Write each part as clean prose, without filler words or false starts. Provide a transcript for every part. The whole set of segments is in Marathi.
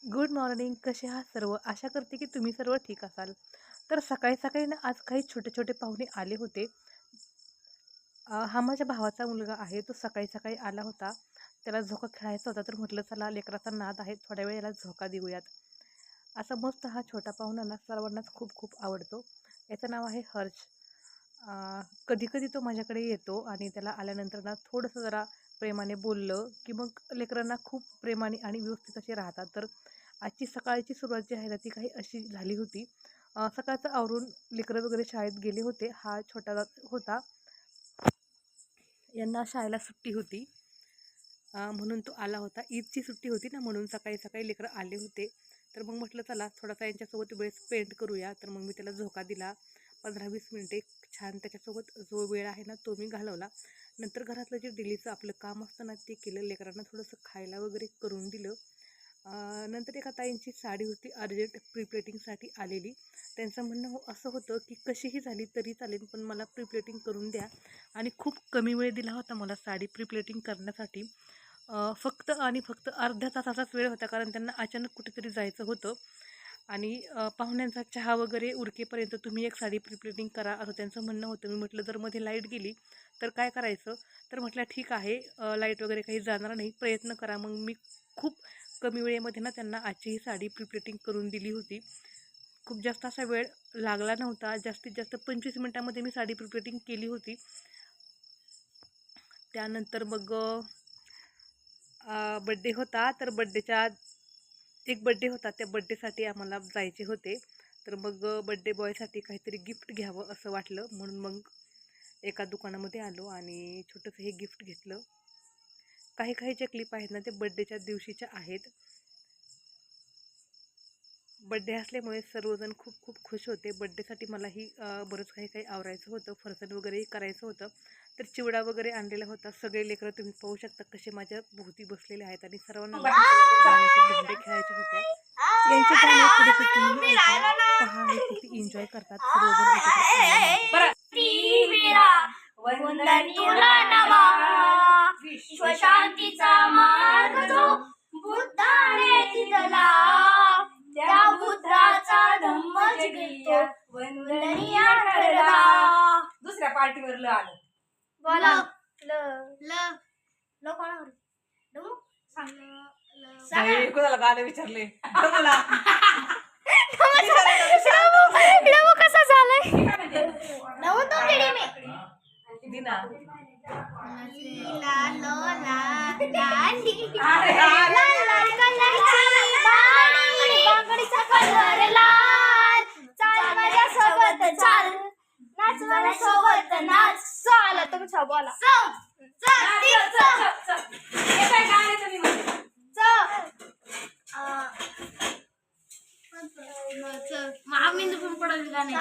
Good morning. कसे आहात सर्व? आशा करते की तुम्ही सर्व ठीक असाल. तर सकाळी सकाळी ना आज काही छोटे छोटे पाहुणे आले होते. हा माझ्या भावाचा मुलगा आहे. तो सकाळी सकाळी आला होता. त्याला झोका खेळायचा होता, तर म्हटलं चला लेकराचा नाद आहे, थोड्या वेळ याला झोका देऊयात. असा मस्त हा छोटा पाहुणा ना सर्वांनाच खूप खूप आवडतो. याचं नाव आहे हर्ष. कधी कधी तो माझ्याकडे येतो आणि त्याला आल्यानंतर ना थोडंसं जरा प्रेमाने बोललं की मग लेकरांना खूप प्रेमाने आणि व्यवस्थित असे राहतात. तर आजची सकाळची सुरुवात जी आहे ना ती काही अशी झाली होती. सकाळचं आवरून लेकरं वगैरे शाळेत गेले होते. हा छोटा होता. यांना शाळेला सुट्टी होती. म्हणून तो आला होता. ईदची सुट्टी होती ना, म्हणून सकाळी सकाळी लेकरं आले होते. तर मग म्हटलं चला थोडासा यांच्यासोबत वेळ स्पेंड करूया. तर मग मी त्याला झोका दिला. 15-20 मिनिटे छान त्याच्यासोबत जो वेळ आहे ना तो मी घालवला. नंतर घरातलं जे डेलीचं आपलं काम असतं ना ते केलं. लेकरांना थोडंसं खायला वगैरे करून दिलं. नंतर एका ताईंची साडी होती अर्जंट प्री प्लेटिंगसाठी आलेली. त्यांचं म्हणणं असं होतं की कशीही झाली तरी चालेल, पण मला प्री प्लेटिंग करून द्या. आणि खूप कमी वेळ दिला होता मला साडी प्री प्लेटिंग करण्यासाठी. फक्त आणि फक्त अर्ध्या तासाचाच वेळ होता, कारण त्यांना अचानक कुठेतरी जायचं होतं. आणि पाहुण्यांचा चहा वगैरे उरकेपर्यंत तुम्ही एक साडी प्री प्लेटिंग करा असं त्यांचं म्हणणं होतं. मी म्हटलं जर मध्ये लाईट गेली तर काय करायचं? तर म्हटलं ठीक आहे, लाईट वगैरे काही जाणार नाही, प्रयत्न करा. मग मी खूप कमी वेळेमध्ये ना त्यांना आजची ही साडी प्री प्लेटिंग करून दिली होती. खूप जास्त असा वेळ लागला नव्हता. जास्तीत जास्त 25 मिनिटामध्ये मी साडी प्री प्लेटिंग केली होती. त्यानंतर मग बड्डे होता. तर बड्डेच्या एक बड्डे होता, त्या बड्डेसाठी आम्हाला जायचे होते. तर मग बड्डे बॉयसाठी काहीतरी गिफ्ट घ्यावं असं वाटलं, म्हणून मग एका दुकानामध्ये आलो आणि छोटंसं हे गिफ्ट घेतलं. काही काही ज्या क्लिप आहेत ना ते बड्डेच्या दिवशीच्या आहेत. बड्डे असल्यामुळे सर्वजण खूप खूप खुश होते. बड्डेसाठी मलाही बरंच काही काही आवरायचं होतं, फरसाण वगैरेही करायचं होतं. तर चिवडा वगैरे आणलेला होता. सगळे लेकरं तुम्ही पाहू शकता कसे माझ्या भोवती बसलेले आहेत आणि सर्वांना गाण्याचे भेंडे खेळायचे होत्या. यांचे गाणे थोडेसे तुम्ही ऐका, पहा हे किती एन्जॉय करतात सर्वजण एकत्र आल्यानंतर. विश्वशांतीचा मार्ग जो बुद्धाने दिला, त्या बुद्धाचा धम्म जगतो वंदनीय ठरला. दुसऱ्या पार्टीवर ल आलं. बोला ल ल ल कोणावर डमू सांग कोणाला गाणं विचारले. डमूला डमू कसा झालाय? डमू तो किडी में दिना ला लो ला लाली लाल कलरची बांगडीचा कलर लाल. चाल माझ्या सोबत चाल, नाच माझ्या सोबत नाच. चाल तुमच्या बोला महामिंद पण पडत गाणे.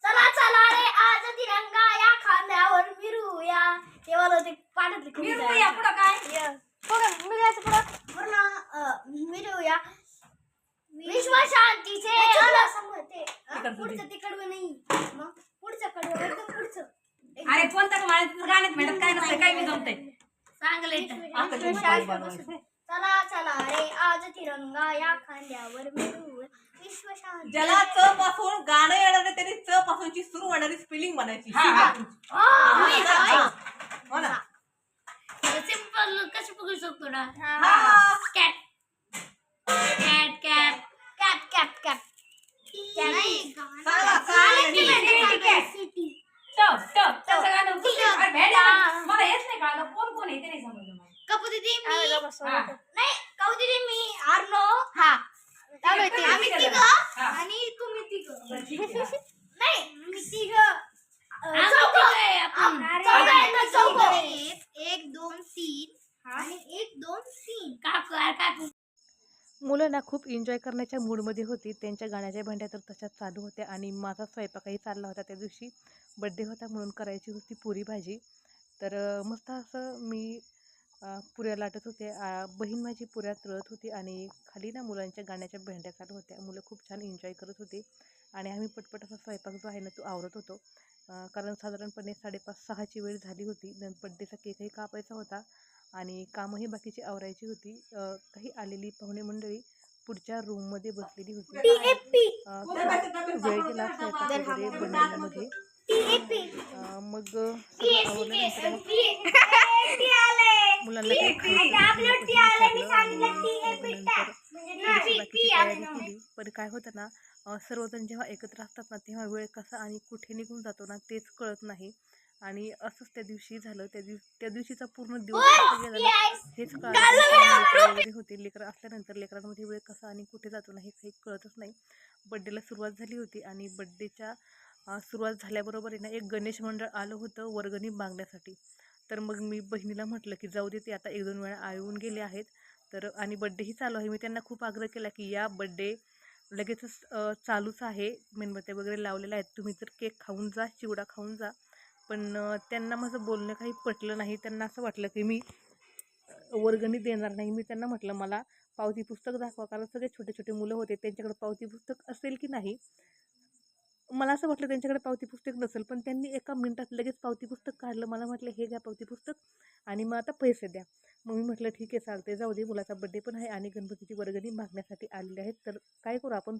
चला चला रे आज तिरंगा या खांद्यावर मिरूया. तेव्हा ते पाठातली मिरूया पुढं काय पुढं मिरायचं पुढं मिरूया विश्व शांतीचे पुढचं ते कडवं नाही, मग पुढचं कडवं एकदम पुढचं. अरे कोणतं गाण्यात म्हणत काय नसतं, काय मी जमतंय चांगले. चला चला रे आज तिरंगा या खांद्यावर मिरूया विश्व शांती. ज्याला च पासून गाणं येणार नाही त्याने च पासूनची सुरू होणारी स्पेलिंग म्हणायची. हो ना, सिंपल कसं पकडू शकतो ना. Cat cat cat cat cat cat मला येत नाही कळलं कोण कोण आहे ते नाही समजलं. कपू दीदी नाही कपू दीदी मी आर्नो आम्ही तिघ आणि तुम्ही तिघ नाही मी तिघ चौघ 1 2 3 आणि 1 2 3 काकू. मुलं ना खूप एन्जॉय करण्याच्या मूडमध्ये होती. त्यांच्या गाण्याच्या भांड्या तर तशाच चालू होत्या आणि माझा स्वयंपाकही चालला होता. त्या दिवशी बड्डे होता म्हणून करायची होती पुरी भाजी. तर मस्त असं मी पुऱ्या लाटत होते. बहीण माझी पुऱ्या तळत होती आणि खाली ना मुलांच्या गाण्याच्या भेंड्या चालू होत्या. मुलं खूप छान एन्जॉय करत होते आणि आम्ही पटपट असा स्वयंपाक जो आहे ना तो आवरत होतो. कारण साधारणपणे 5:30-6ची वेळ झाली होती. बड्डेचा केकही कापायचा होता आणि कामंही बाकीची आवरायची होती. काही आलेली पाहुणे मंडळी पुढच्या रूममध्ये बसलेली होती. वेळ गेला स्वयंपाक वगैरे बनवण्यामध्ये. मग सगळं आवरल्यानंतर मग मुलांना काही खायचं विचारलं आणि नंतर थोडीशी बाकीची तयारी केली. पण काय होतं ना, सर्वजण जेव्हा एकत्र असतात ना तेव्हा वेळ कसा आणि कुठे निघून जातो ना तेच कळत नाही. आणि असंच त्या दिवशी झालं. त्या दिवशीचा पूर्ण दिवस कसा गेला ना हेच कळालं. वगैरे होते लेकरं असल्यानंतर लेकरांमध्ये वेळ कसा आणि कुठे जातो ना हे काही कळतच नाही. बड्डेला सुरुवात झाली होती आणि बड्डेच्या सुरुवात झाल्याबरोबर आहे ना एक गणेश मंडळ आलं होतं वर्गणी मागण्यासाठी. तर मग मी बहिणीला म्हटलं की जाऊ दे, ते आता 1-2 वेळा येऊन गेले आहेत तर आणि बड्डेही चालू आहे. मी त्यांना खूप आग्रह केला की या बड्डे लगेचच चालूच आहे, मेणबत्त्या वगैरे लावलेल्या आहेत, तुम्ही जर केक खाऊन जा, चिवडा खाऊन जा. पण त्यांना माझं बोलणं काही पटलं नाही. त्यांना असं वाटलं की मी वर्गणी देणार नाही. मी त्यांना म्हटलं मला पावती पुस्तक दाखवा, कारण सगळे छोटे छोटे मुलं होते, त्यांच्याकडे पावती पुस्तक असेल की नाही. मला असं वाटलं त्यांच्याकडे पावती पुस्तक नसेल, पण त्यांनी एका मिनिटात लगेच पावती पुस्तक काढलं. मला म्हटलं हे घ्या पावती पुस्तक आणि मग आता पैसे द्या. मग मी म्हटलं ठीक आहे चालते, जाऊ दे, मुलाचा बड्डे पण आहे आणि गणपतीची वर्गणी मागण्यासाठी आलेले आहेत तर काय करू आपण,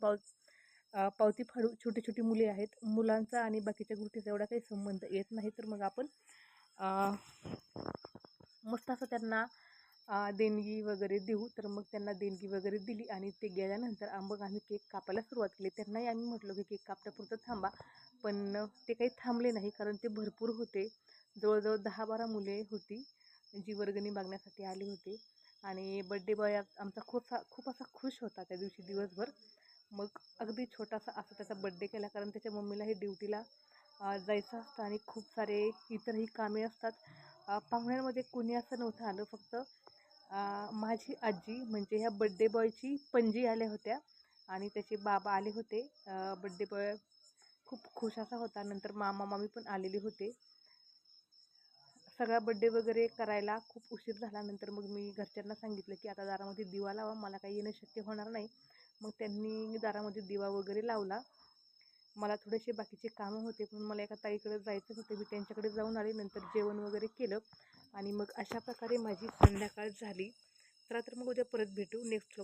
पावती फाडू. छोटी छोटी मुले आहेत, मुलांचा आणि बाकीच्या गोष्टीचा एवढा काही संबंध येत नाही. तर मग आपण मस्त असं त्यांना देणगी वगैरे देऊ. तर मग त्यांना देणगी वगैरे दिली आणि ते गेल्यानंतर मग आम्ही केक कापायला सुरुवात केली. त्यांनाही आम्ही म्हटलो की केक कापण्यापुरतं थांबा, पण ते काही थांबले नाही कारण ते भरपूर होते. जवळजवळ 10-12 मुले होती जी वर्गणी मागण्यासाठी आली होती. आणि बड्डे बॉय आमचा खूप असा खुश होता त्या दिवशी दिवसभर. मग अगदी छोटासा असा त्याचा बड्डे केला, कारण त्याच्या मम्मीलाही ड्युटीला जायचं असतं आणि खूप सारे इतरही कामे असतात. पाहुण्यांमध्ये कोणी असं नव्हतं आलं, फक्त माझी आजी म्हणजे ह्या बड्डे बॉयची पणजी आल्या होत्या आणि त्याचे बाबा आले होते. बड्डे बॉय खूप खुश असा होता. नंतर मामा मामी पण आलेले होते. सगळा बड्डे वगैरे करायला खूप उशीर झाला. नंतर मग मी घरच्यांना सांगितलं की आता दारामध्ये दिवा लावा, मला काही येणं शक्य होणार नाही. मग त्यांनी दारामध्ये दिवा वगैरे लावला. मला थोडेसे बाकीचे कामं होते, पण मला एका ताईकडे जायचं होतं, मी त्यांच्याकडे जाऊन आले. नंतर जेवण वगैरे केलं आणि मग अशा प्रकारे माझी संध्याकाळ झाली. तर मग उद्या परत भेटू नेक्स्ट